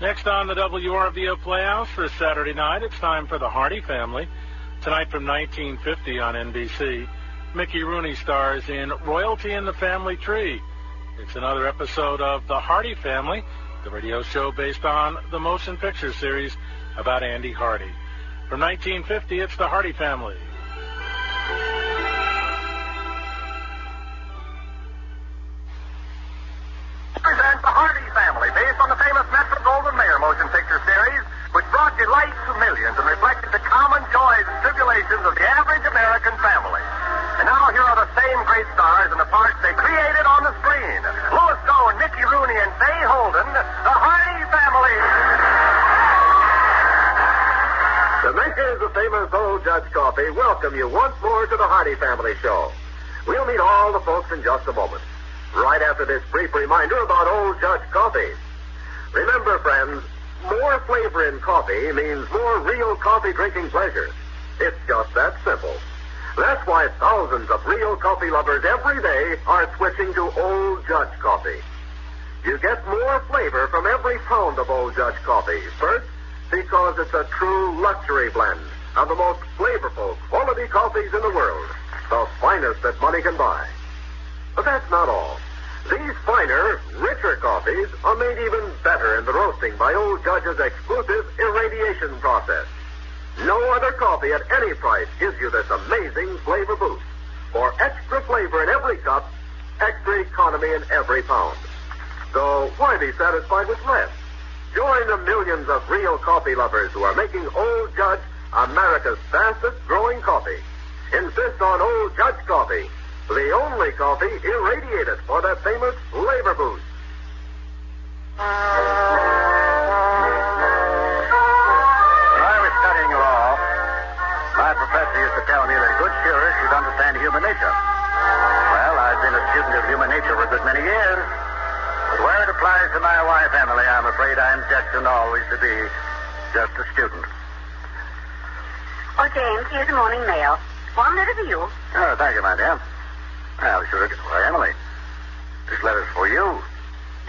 Next on the WRVO Playhouse this Saturday night, it's time for the Hardy Family. Tonight from 1950 on NBC, Mickey Rooney stars in Royalty in the Family Tree. It's another episode of The Hardy Family, the radio show based on the motion picture series about Andy Hardy. From 1950, it's The Hardy Family. Presents The Hardy Family, based on the famous Metro-Goldwyn-Mayer motion picture series, which brought delight to millions and reflected the common joys and tribulations of the average American family. And now here are the same great stars in the parts they created on the screen. Louis Cohen, Mickey Rooney, and Fay Holden, The Hardy Family. The makers of famous Old Judge Coffee welcome you once more to the Hardy Family Show. We'll meet all the folks in just a moment, right after this brief reminder about Old Judge Coffee. Remember, friends, more flavor in coffee means more real coffee drinking pleasure. It's just that simple. That's why thousands of real coffee lovers every day are switching to Old Judge Coffee. You get more flavor from every pound of Old Judge Coffee. First, because it's a true luxury blend of the most flavorful quality coffees in the world, the finest that money can buy. But that's not all. These finer, richer coffees are made even better in the roasting by Old Judge's exclusive irradiation process. No other coffee at any price gives you this amazing flavor boost. For extra flavor in every cup, extra economy in every pound. So why be satisfied with less? Join the millions of real coffee lovers who are making Old Judge America's fastest growing coffee. Insist on Old Judge Coffee, the only coffee irradiated for that famous flavor boost. When I was studying law, my professor used to tell me that a good jurist should understand human nature. Well, I've been a student of human nature for a good many years. But where it applies to my wife, Emily, I'm afraid I'm destined always to be just a student. Oh, James, here's the morning mail. One letter for you. Oh, thank you, my dear. Well, sure. Why, Emily, this letter's for you.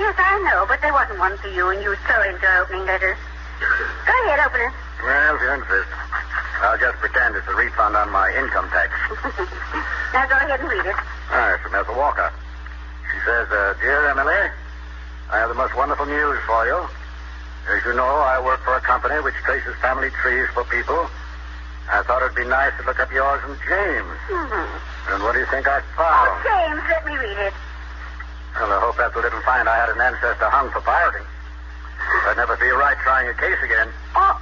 Yes, I know, but there wasn't one for you, and you were so into opening letters. Go ahead, open it. Well, if you insist. I'll just pretend it's a refund on my income tax. Now go ahead and read it. It's from Ethel Walker. She says, Dear Emily, I have the most wonderful news for you. As you know, I work for a company which traces family trees for people. I thought it'd be nice to look up yours and James. Mm-hmm. And what do you think I Oh, found? James, let me read it. Well, I hope Ethel didn't find I had an ancestor hung for pirating. I'd never feel right trying a case again. Oh,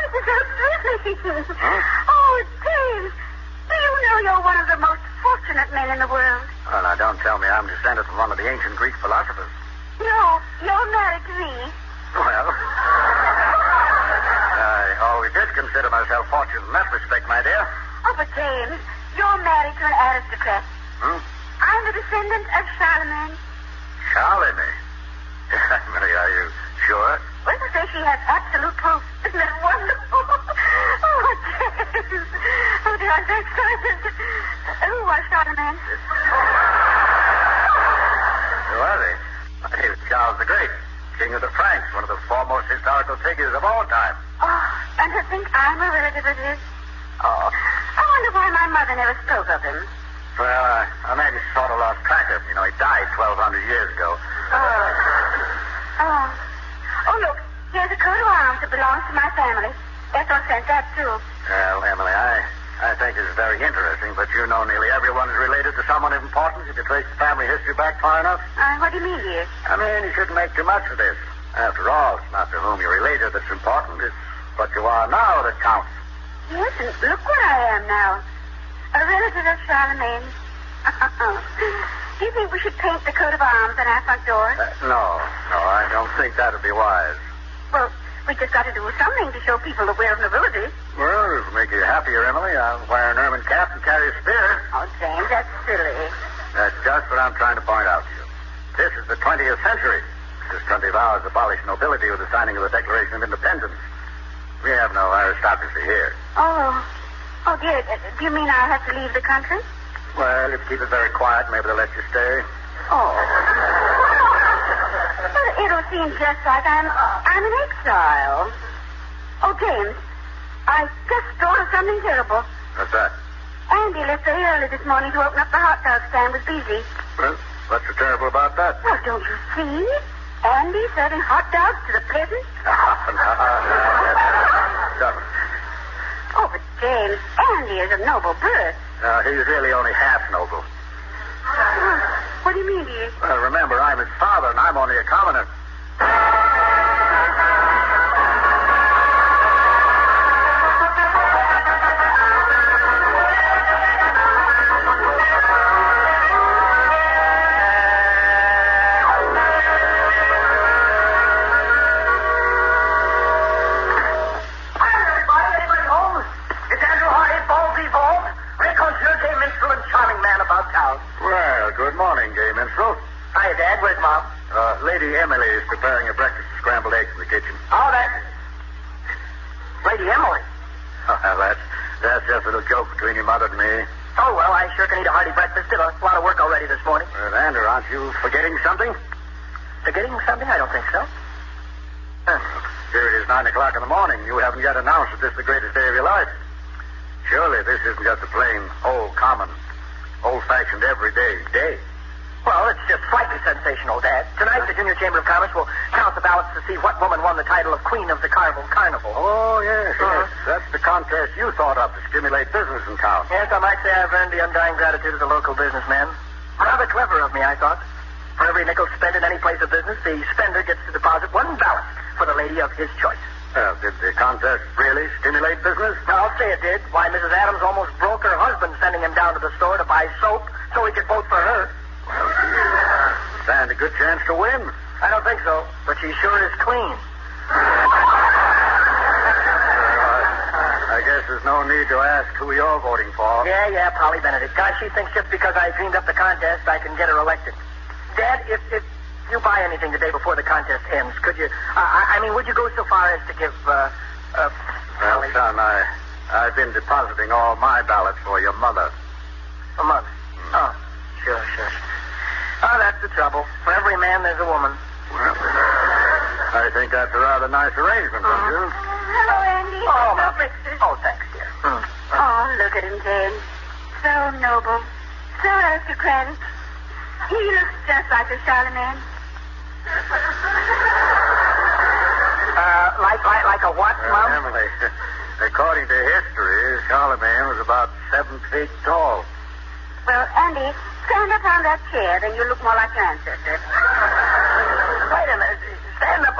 this is so thrilling. Huh? Oh, James, do you know you're one of the most fortunate men in the world? Well, now, don't tell me I'm descended from one of the ancient Greek philosophers. No, you're married to me. Well, I always did consider myself fortunate in that respect, my dear. Oh, but James, you're married to an aristocrat. Hmm? I'm the descendant of Charlemagne. Charlemagne? Emily, are you sure? Well, to say she has absolute proof. Isn't that wonderful? Oh, James. Oh, dear, I'm so excited. Who was Charlemagne? Who was he? He was Charles the Great, King of the Franks, one of the foremost historical figures of all time. Oh, and to think I'm a relative of his. Oh, I wonder why my mother never spoke of him. Well, I maybe sort of lost track of him. You know, he died 1,200 years ago. Oh, look, here's a coat of arms that belongs to my family. Ethel sent that, too. Well, Emily, I think it's very interesting, but you know nearly everyone is related to someone of importance if you trace the family history back far enough. What do you mean, dear? I mean, you shouldn't make too much of this. After all, it's not to whom you're related that's important. It's what you are now that counts. Yes, and look what I am now. A relative of Charlemagne. Do you think we should paint the coat of arms on our front door? No, I don't think that would be wise. Well, we just got to do something to show people that we're of nobility. Well, it'll make you happier, Emily. I'll wear an ermine cap and carry a spear. Oh, James, that's silly. That's just what I'm trying to point out to you. This is the 20th century. This country vows abolished nobility with the signing of the Declaration of Independence. We have no aristocracy here. Oh, dear. Do you mean I'll have to leave the country? Well, if you keep it very quiet, maybe they'll let you stay. Oh. But seem just like I'm in exile. Oh, James, I just thought of something terrible. What's that? Andy left very early this morning to open up the hot dog stand with Beezy. Well, what's so terrible about that? Well, don't you see? Andy serving hot dogs to the peasants? Oh, but James, Andy is of noble birth. He's really only half noble. What do you mean, dear? Well, remember, I'm his father, and I'm only a commoner. Good morning, gay minstrel. Hiya, Dad. Where's Mom? Lady Emily is preparing a breakfast of scrambled eggs in the kitchen. Oh, that's Lady Emily. Oh, that's just a little joke between your mother and me. Oh, well, I sure can eat a hearty breakfast. Did a lot of work already this morning. Andrew, aren't you forgetting something? Forgetting something? I don't think so. Here it is 9 o'clock in the morning. You haven't yet announced that this is the greatest day of your life. Surely this isn't just a plain, common, old-fashioned, everyday day. Well, it's just slightly sensational, Dad. Tonight, the Junior Chamber of Commerce will count the ballots to see what woman won the title of Queen of the Carnival. Oh, yes, yes. That's the contest you thought of to stimulate business in town. Yes, I might say I've earned the undying gratitude of the local businessman. Rather clever of me, I thought. For every nickel spent in any place of business, the spender gets to deposit one ballot for the lady of his choice. Did the contest really stimulate business? I'll say it did. Why, Mrs. Adams almost broke her husband sending him down to the store to buy soap so he could vote for her. Well, she stand a good chance to win. I don't think so, but she sure is clean. I guess there's no need to ask who you're voting for. Yeah, Polly Benedict. Gosh, she thinks just because I dreamed up the contest, I can get her elected. Dad, if you buy anything the day before the contest ends, could you, would you go so far as to give, Well, son, I've been depositing all my ballots for your mother. A mother? Oh, sure. Oh, that's the trouble. For every man, there's a woman. Well, I think that's a rather nice arrangement, don't you? Hello, Andy. Oh, no breakfast. Oh, thanks, dear. Oh, look at him, James. So noble. So aristocratic. He looks just like a Charlemagne. Like a what, Mom? Emily, according to history, Charlemagne was about 7 feet tall. Well, Andy, stand up on that chair, then you look more like your ancestor. Wait a minute. Stand up.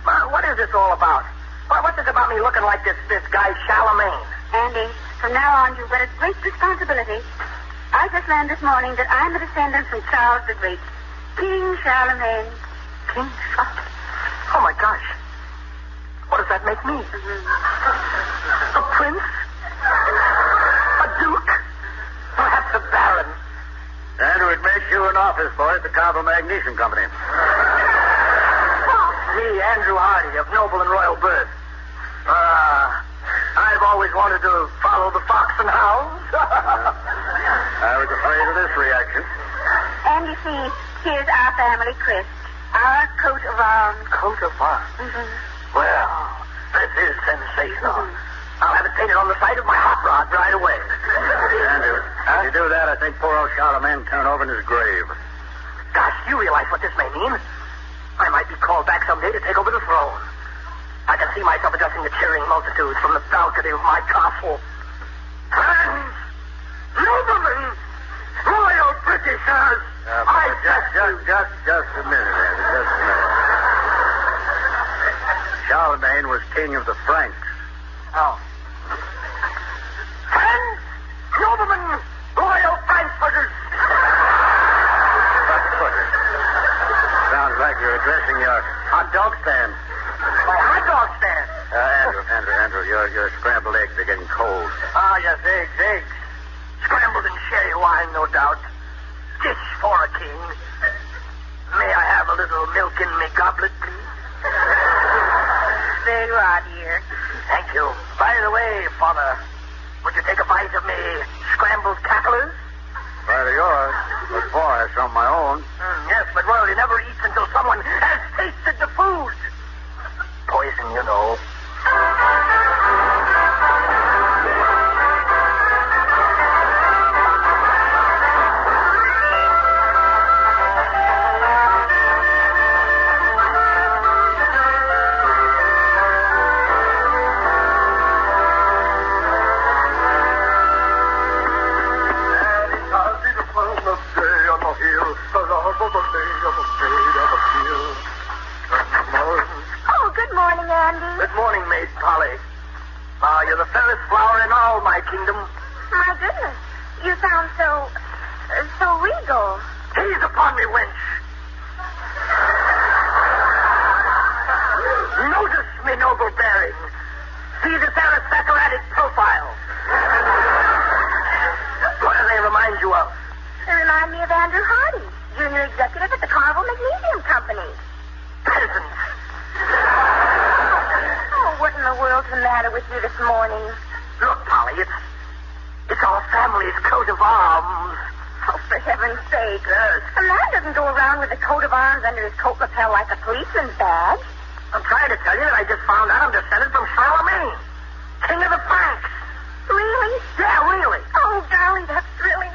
Mom, what is this all about? What's this about me looking like this guy Charlemagne? Andy, from now on, you've got a great responsibility. I just learned this morning that I'm a descendant from Charles the Great. King Charlemagne. King Charlemagne? Oh, my gosh. What does that make me? A prince? A duke? Perhaps a baron? Andrew, it makes you an office boy at the Carnival Magnesium Company. Me, Andrew Hardy, of noble and royal birth. I've always wanted to follow the fox and hounds. I was afraid of this reaction. And you see, here's our family crest. Our coat of arms. Coat of arms? Mm-hmm. Well, this is sensational. I'll have it painted on the side of my hot rod right away. Andrew, if you do that, I think poor old Charlemagne turn over in his grave. Gosh, you realize what this may mean? I might be called back someday to take over the throne. I can see myself addressing the cheering multitudes from the balcony of my castle. Friends, noblemen, royal Britishers, Just a minute, Andrew, just a minute. Charlemagne was king of the Franks. Oh. Friends, noblemen, royal Frankfurters. Frankfurters. Sounds like you're addressing your hot dog stand. My hot dog stand. Andrew, your scrambled eggs are getting cold. Ah, yes, eggs. Scrambled in sherry wine, no doubt. Dish for a king. May I have a little milk in me goblet, please? There you are, dear. Thank you. By the way, Father, would you take a bite of me scrambled cacklers? Right of yours. But boy, I some of my own. Yes, but royalty never eats until someone has tasted the food. fairest flower in all my kingdom. My goodness. You sound so regal. Gaze upon me, wench. Notice me noble bearing. See this aristocratic profile. What do they remind you of? They remind me of Andrew Hardy, junior executive at the Carnival Magnesium Company. Peasant. Oh, what in the world's the matter with you this morning? Look, Polly, it's our family's coat of arms. Oh, for heaven's sake. Yes. A man doesn't go around with a coat of arms under his coat lapel like a policeman's badge. I'm trying to tell you that I just found out I'm descended from Charlemagne, king of the Franks. Really? Yeah, really. Oh, golly, that's thrilling.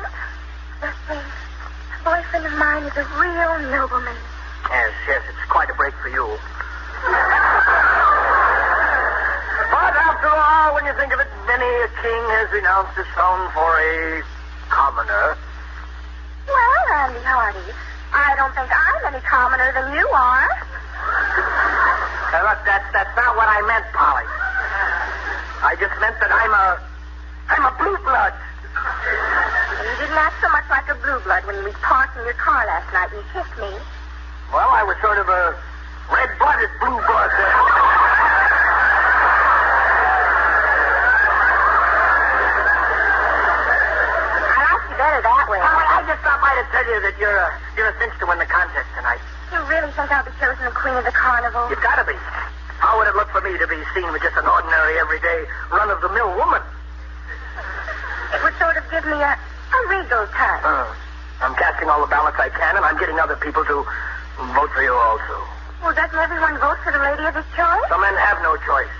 Let's see. A boyfriend of mine is a real nobleman. Yes, it's quite a break for you. But after all, when you think of it, many a king has renounced his throne for a commoner. Well, Andy Hardy, I don't think I'm any commoner than you are. Now, look, that's not what I meant, Polly. I just meant that I'm a blue blood. You didn't act so much like a blue blood when we parked in your car last night and you kissed me. Well, I was sort of a red-blooded blue blood. Better that way. I just stopped by to tell you that you're a cinch to win the contest tonight. You really think I'll be chosen the queen of the carnival? You've got to be. How would it look for me to be seen with just an ordinary, everyday, run-of-the-mill woman? It would sort of give me a regal touch. I'm casting all the ballots I can, and I'm getting other people to vote for you also. Well, doesn't everyone vote for the lady of his choice? Some men have no choice.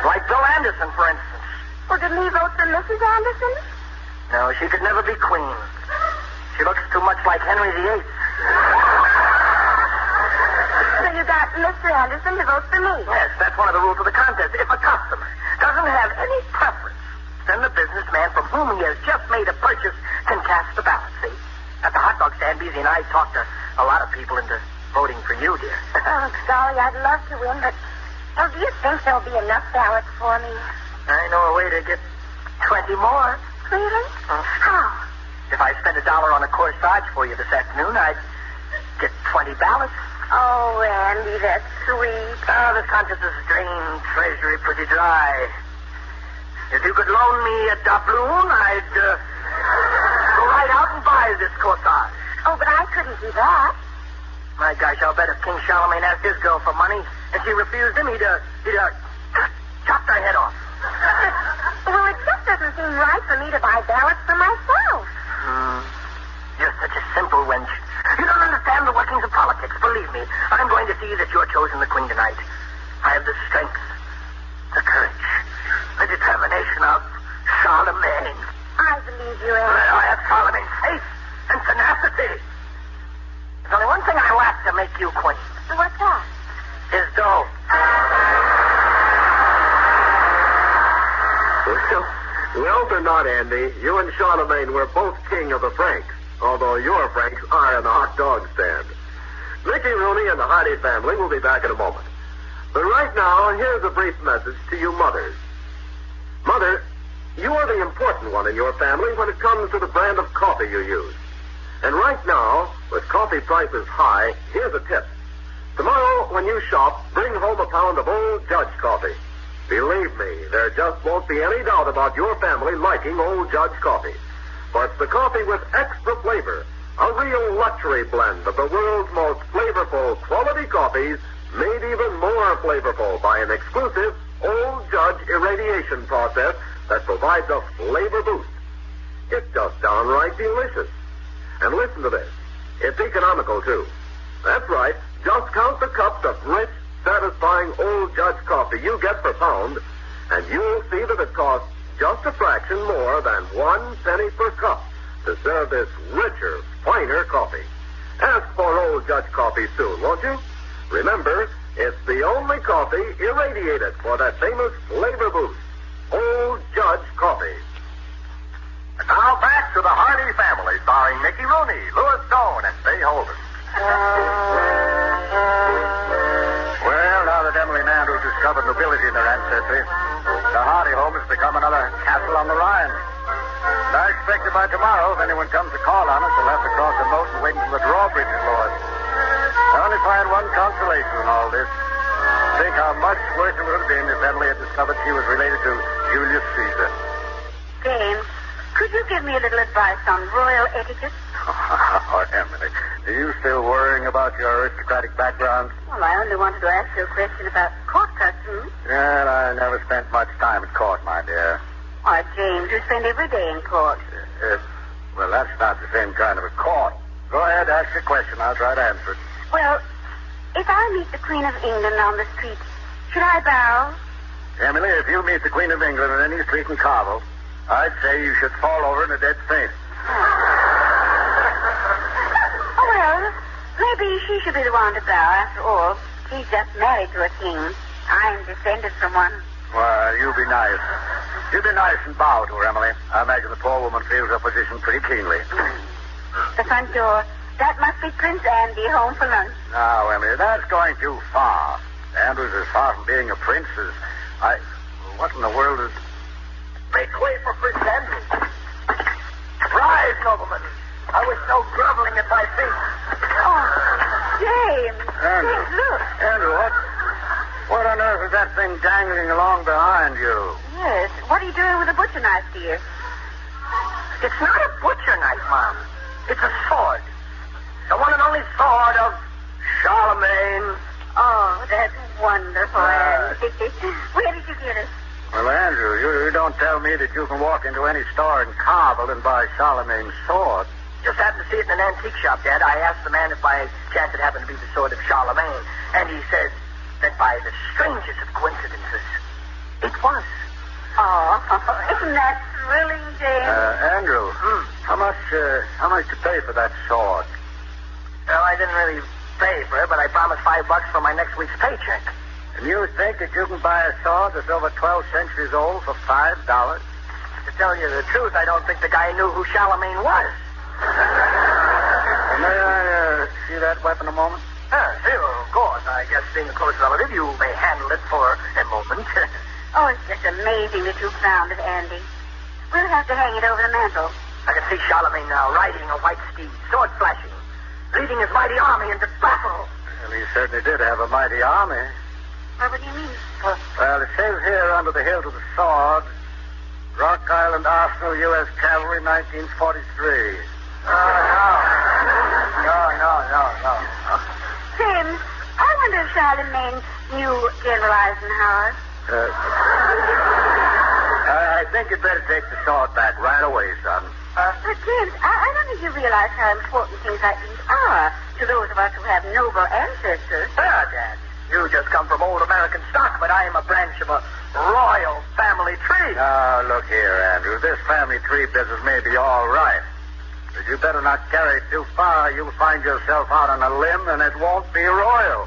Like Bill Anderson, for instance. Well, didn't he vote for Mrs. Anderson? No, she could never be queen. She looks too much like Henry VIII. So you got Mr. Anderson to vote for me? Yes, that's one of the rules of the contest. If a customer doesn't have any preference, then the businessman from whom he has just made a purchase can cast the ballot, see? At the hot dog stand, Beezy and I talked a lot of people into voting for you, dear. Oh, golly, I'd love to win, but do you think there'll be enough ballots for me? I know a way to get 20 more. Really? How? If I spend $1 on a corsage for you this afternoon, I'd get 20 ballots. Oh, Andy, that's sweet. Oh, this contest has drained treasury pretty dry. If you could loan me a doubloon, I'd go right out and buy this corsage. Oh, but I couldn't do that. My gosh, I'll bet if King Charlemagne asked his girl for money and she refused him, he'd chop her head off. Well, it just doesn't seem right for me to buy ballots for myself. You're such a simple wench. You don't understand the workings of politics. Believe me, I'm going to see that you're chosen the queen tonight. I have the strength, the courage, the determination of Charlemagne. I believe you, Andy. I have Charlemagne's faith and tenacity. There's only one thing I lack to make you queen. What's that? His dough. Well or not, Andy, you and Charlemagne were both king of the Franks, although your Franks are in the hot dog stand. Mickey Rooney and the Hardy family will be back in a moment. But right now, here's a brief message to you mothers. Mother, you are the important one in your family when it comes to the brand of coffee you use. And right now, with coffee prices high, here's a tip. Tomorrow, when you shop, bring home a pound of Old Judge coffee. Believe me, there just won't be any doubt about your family liking Old Judge coffee. For it's the coffee with extra flavor, a real luxury blend of the world's most flavorful quality coffees, made even more flavorful by an exclusive Old Judge irradiation process that provides a flavor boost. It's just downright delicious. And listen to this. It's economical, too. That's right. Just count the cups of rich, satisfying Old Judge coffee you get per pound, and you'll see that it costs just a fraction more than 1 penny per cup to serve this richer, finer coffee. Ask for Old Judge coffee soon, won't you? Remember, it's the only coffee irradiated for that famous flavor boost. Old Judge coffee. And now back to the Hardy family, starring Mickey Rooney, Louis Stone, and Fay Holden. Well, now that Emily and Andrew just undiscovered nobility in their ancestry. The Hardy home has become another castle on the Rhine. And I expect that by tomorrow, if anyone comes to call on us, they'll have to cross the moat and wait until the drawbridge is lowered. I only find one consolation in all this. Think how much worse it would have been if Emily had discovered she was related to Julius Caesar. James, could you give me a little advice on royal etiquette? Oh, Emily, are you still worrying about your aristocratic background? Well, I only wanted to ask you a question about court customs. Well, I never spent much time at court, my dear. Why, James, you spend every day in court. Well, that's not the same kind of a court. Go ahead, ask your question. I'll try to answer it. Well, if I meet the Queen of England on the street, should I bow? Emily, if you meet the Queen of England on any street in Carvel, I'd say you should fall over in a dead faint. Oh, well, maybe she should be the one to bow. After all, she's just married to a king. I'm descended from one. Well, you be nice. You be nice and bow to her, Emily. I imagine the poor woman feels her position pretty keenly. The front door. That must be Prince Andy home for lunch. Now, Emily, that's going too far. Andrew's as far from being a prince as I... What in the world is... Make way for Prince Andrew. Rise, noblemen. I was so groveling at my feet. Oh, James. Andrew. James, look. Andrew, what on earth is that thing dangling along behind you? Yes. What are you doing with a butcher knife, dear? It's not a butcher knife, Mom. It's a sword. The one and only sword of Charlemagne. Oh, that's wonderful, Andy. Where did you get it? Well, Andrew, you don't tell me that you can walk into any store in Carvel and buy Charlemagne's sword. Just happened to see it in an antique shop, Dad. I asked the man if by chance it happened to be the sword of Charlemagne, and he said that by the strangest of coincidences, it was. Oh, isn't that thrilling, James? Andrew, how much to pay for that sword? Well, I didn't really pay for it, but I promised $5 for my next week's paycheck. And you think that you can buy a sword that's over 12 centuries old for $5? To tell you the truth, I don't think the guy knew who Charlemagne was. May I see that weapon a moment? Sure, of course. I guess being a close relative, you may handle it for a moment. Oh, it's just amazing that you found it, Andy. We'll have to hang it over the mantel. I can see Charlemagne now, riding a white steed, sword flashing, leading his mighty army into battle. Well, he certainly did have a mighty army. Well, what do you mean? Well, it says here under the hilt of the sword, Rock Island Arsenal, U.S. Cavalry, 1943. No. James, I wonder if Charlemagne knew General Eisenhower. I think you'd better take the sword back right away, son. But, James, I don't think you realize how important things like these are to those of us who have noble ancestors. Dad, you just come from old American stock, but I am a branch of a royal family tree. Now, look here, Andrew. This family tree business may be all right, but you better not carry it too far. You'll find yourself out on a limb, and it won't be royal.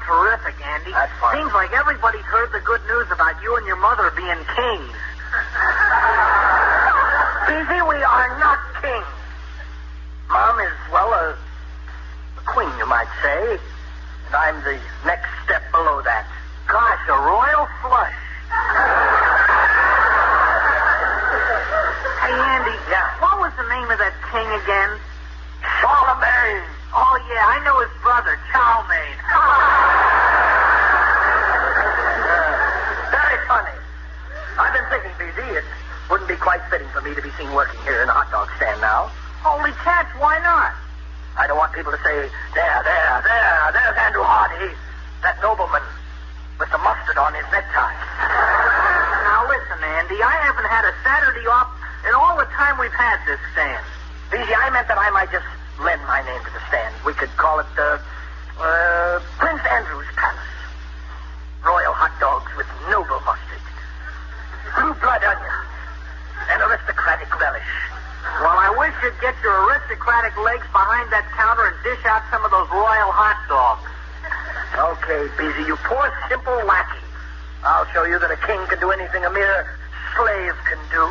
Terrific, Andy. That's fine. Seems like everybody's heard the good news about you and your mother being kings. Busy, we are not kings. Mom is, well, a queen, you might say. And I'm the next step below that. Gosh, a royal flush. Hey, Andy. Yeah? What was the name of that king again? Charlemagne. Oh, yeah, I know his brother, Charlemagne. Very funny. I've been thinking, BZ, it wouldn't be quite fitting for me to be seen working here in a hot dog stand now. Holy cats, why not? I don't want people to say, there's Andrew Hardy, that nobleman with the mustard on his necktie. Now, listen, Andy, I haven't had a Saturday off in all the time we've had this stand. BZ, I meant that I might just lend my name to the stand. We could call it, Prince Andrew's Palace. Royal hot dogs with noble mustard. Blue blood onion. should get your aristocratic legs behind that counter and dish out some of those royal hot dogs. Okay, Beezy, you poor, simple lackey. I'll show you that a king can do anything a mere slave can do.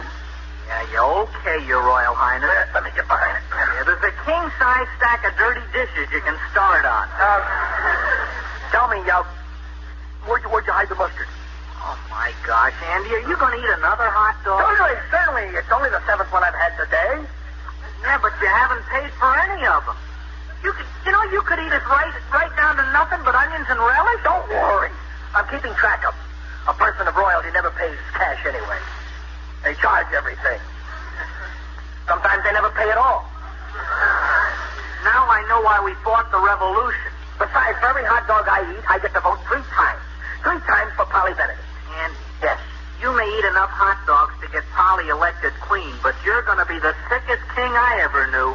Yeah, okay, Your Royal Highness. Let me get behind it. Yeah, there's a king-size stack of dirty dishes you can start on. Tell me, where'd you hide the mustard? Oh, my gosh, Andy, are you going to eat another hot dog? Certainly. It's only the 7th one I've had today. Yeah, but you haven't paid for any of them. You could eat it right down to nothing but onions and relish. Don't worry. I'm keeping track of them. A person of royalty never pays cash anyway. They charge everything. Sometimes they never pay at all. Now I know why we fought the revolution. Besides, for every hot dog I eat, I get to vote 3 times. 3 times for Polly Benedict. And yes, you may eat enough hot dogs to get Polly elected queen, but you're going to be the sickest king I ever knew.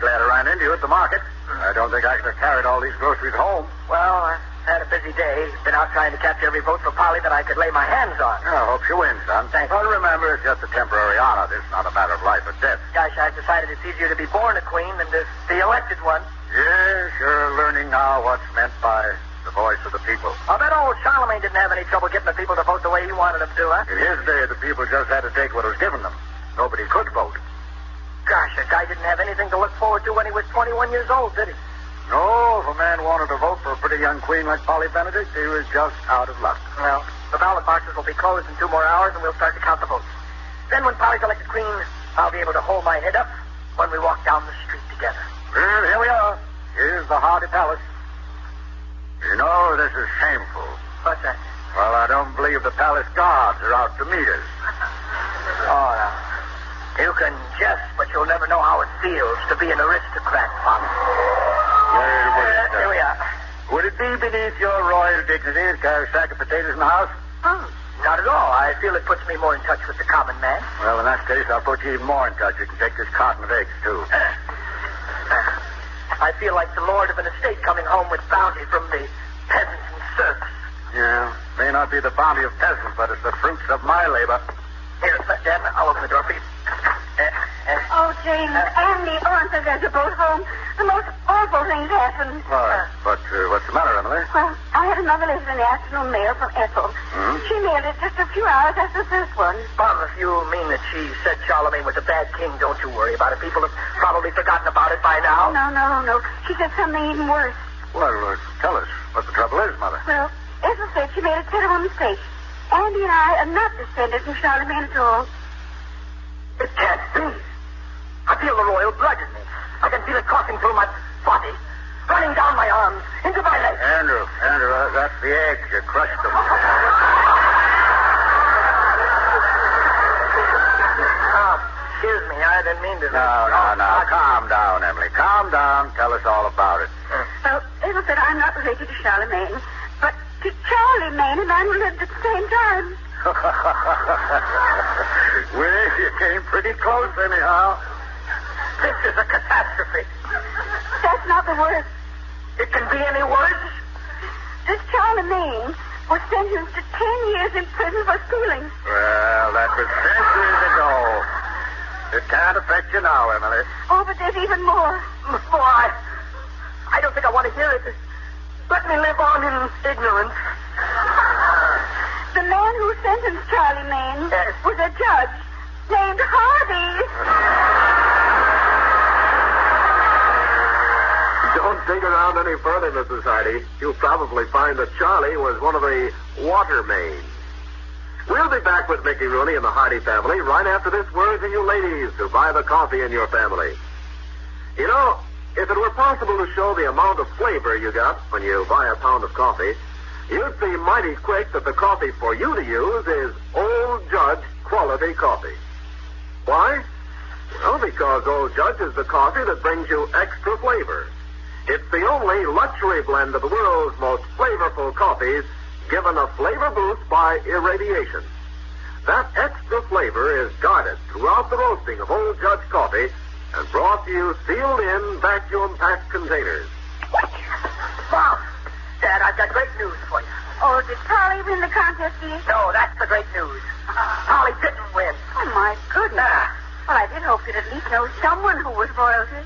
Glad to run into you at the market. I don't think I could have carried all these groceries home. Well, I had a busy day. Been out trying to capture every vote for Polly that I could lay my hands on. I hope she wins, son. Thanks. Well, remember, it's just a temporary honor. This is not a matter of life or death. Gosh, I've decided it's easier to be born a queen than to be elected one. Yes, you're learning now what's meant by the voice of the people. I bet old Charlemagne didn't have any trouble getting the people to vote the way he wanted them to, huh? In his day, the people just had to take what was given them. Nobody could vote. Gosh, a guy didn't have anything to look forward to when he was 21 years old, did he? No, if a man wanted to vote for a pretty young queen like Polly Benedict, he was just out of luck. Well, the ballot boxes will be closed in 2 more hours, and we'll start to count the votes. Then when Polly's elected queen, I'll be able to hold my head up when we walk down the street together. Well, here we are. Here's the Hardy Palace. You know, this is shameful. What's that? Well, I don't believe the palace guards are out to meet us. Oh, no. You can jest, but you'll never know how it feels to be an aristocrat, Father. Here we are. Would it be beneath your royal dignity to carry a sack of potatoes in the house? Not at all. I feel it puts me more in touch with the common man. Well, in that case, I'll put you even more in touch. You can take this carton of eggs, too. I feel like the lord of an estate coming home with bounty from the peasants and serfs. Yeah, may not be the bounty of peasants, but it's the fruits of my labor. Here, Dan, I'll open the door for you. Oh, James, Andy, Aunt says there's a boat home. The most awful things happened. But what's the matter, Emily? Well, I had another letter in the afternoon mail from Ethel. Hmm? She mailed it just a few hours after the first one. Mom, if you mean that she said Charlemagne was a bad king, don't you worry about it. People have probably forgotten about it by now. No. She said something even worse. Well, tell us what the trouble is, Mother. Well, Ethel said she made a terrible mistake. Andy and I are not descended from Charlemagne at all. It can't be. I feel the royal blood in me. I can feel it coursing through my body, running down my arms, into my legs. Andrew, that's the eggs. You crushed them. Excuse me, I didn't mean to. No. Calm down, Emily. Calm down. Tell us all about it. Well, Ethel said I'm not related to Charlemagne, but to Charlie Maine, and I lived at the same time. Well, you came pretty close anyhow. This is a catastrophe. That's not the worst. It can be any worse. This Charlemagne was sentenced to 10 years in prison for stealing. Well, that was centuries ago. It can't affect you now, Emily. Oh, but there's even more. More? I don't think I want to hear it. Let me live on in ignorance. The man who sentenced Charlie Maine was a judge named Hardy. Don't dig around any further, Mrs. Hardy. You'll probably find that Charlie was one of the water mains. We'll be back with Mickey Rooney and the Hardy family right after this word to you ladies who buy the coffee in your family. You know, if it were possible to show the amount of flavor you got when you buy a pound of coffee, you'd see mighty quick that the coffee for you to use is Old Judge quality coffee. Why? Well, because Old Judge is the coffee that brings you extra flavor. It's the only luxury blend of the world's most flavorful coffees given a flavor boost by irradiation. That extra flavor is guarded throughout the roasting of Old Judge coffee and brought to you sealed in vacuum-packed containers. Mom, Dad, I've got great news for you. Oh, did Polly win the contest, dear? No, that's the great news. Polly didn't win. Oh, my goodness. Well, I did hope you'd at least know someone who was royalty.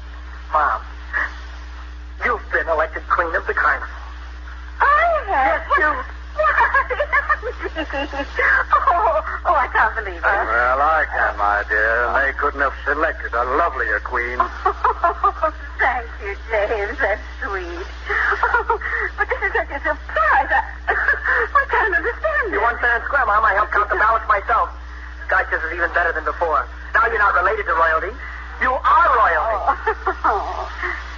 Mom, you've been elected Queen of the Carnival. I have? Yes, you. Oh, I can't believe it. Well, I can, my dear. They couldn't have selected a lovelier queen. Oh, thank you, James. That's sweet. Oh, but this is such a surprise. I can't understand it. You won fair and square, Mom. I helped count the ballots myself. Gosh, this is even better than before. Now you're not related to royalty. You are royalty. Oh.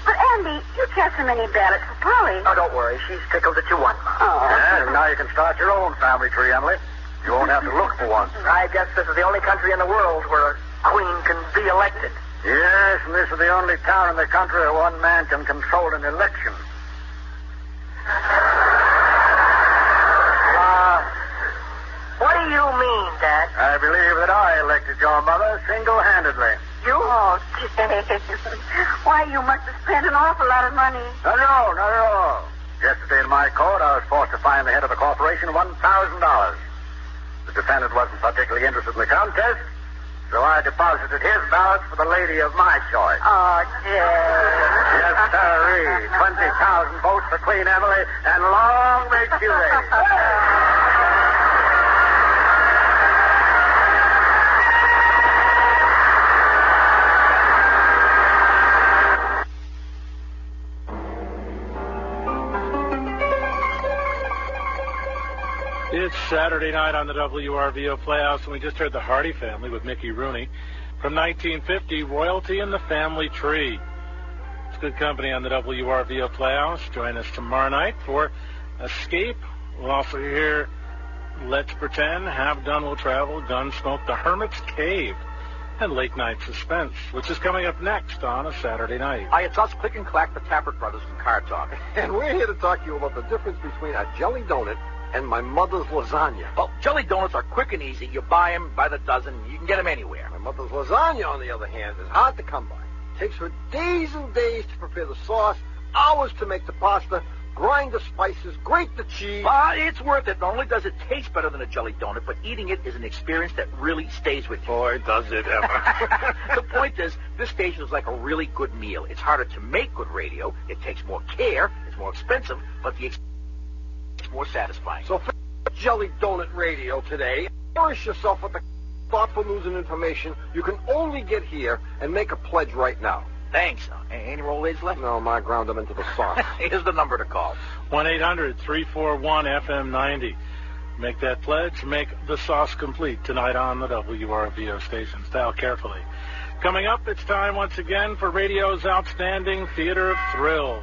But, Andy, you cast so many ballots for Polly. Oh, don't worry. She's tickled that you won, Mom. Oh. And now you can start your own family tree, Emily. You won't have to look for one. I guess this is the only country in the world where a queen can be elected. Yes, and this is the only town in the country where one man can control an election. What do you mean, Dad? I believe that I elected your mother single-handedly. You? Oh, James. Why, you must have spent an awful lot of money. No, not at all. Yesterday in my court, I was forced to fine the head of the corporation $1,000. The defendant wasn't particularly interested in the contest, so I deposited his ballot for the lady of my choice. Oh, James. Yes, sirree. 20,000 votes for Queen Emily, and long may she reign. It's Saturday night on the WRVO Playhouse, and we just heard the Hardy Family with Mickey Rooney from 1950, Royalty in the Family Tree. It's good company on the WRVO Playhouse. Join us tomorrow night for Escape. We'll also hear Let's Pretend, Have Done Will Travel, Gunsmoke, The Hermit's Cave, and Late Night Suspense, which is coming up next on a Saturday night. Hi, it's us, Click and Clack, the Tappert Brothers from Car Talk. And we're here to talk to you about the difference between a jelly donut and my mother's lasagna. Well, jelly donuts are quick and easy. You buy them by the dozen. You can get them anywhere. My mother's lasagna, on the other hand, is hard to come by. It takes her days and days to prepare the sauce, hours to make the pasta, grind the spices, grate the cheese. But it's worth it. Not only does it taste better than a jelly donut, but eating it is an experience that really stays with you. Boy, does it ever. The point is, this station is like a really good meal. It's harder to make good radio. It takes more care. It's more expensive, but the experience is more satisfying. So for jelly donut radio today, nourish yourself with the thoughtful news and information you can only get here, and make a pledge right now. Thanks. Any roll ladies left? No, I ground them into the sauce. Here's the number to call. 1-800-341-FM90. Make that pledge. Make the sauce complete tonight on the WRVO stations. Dial carefully. Coming up, it's time once again for radio's outstanding theater of thrills.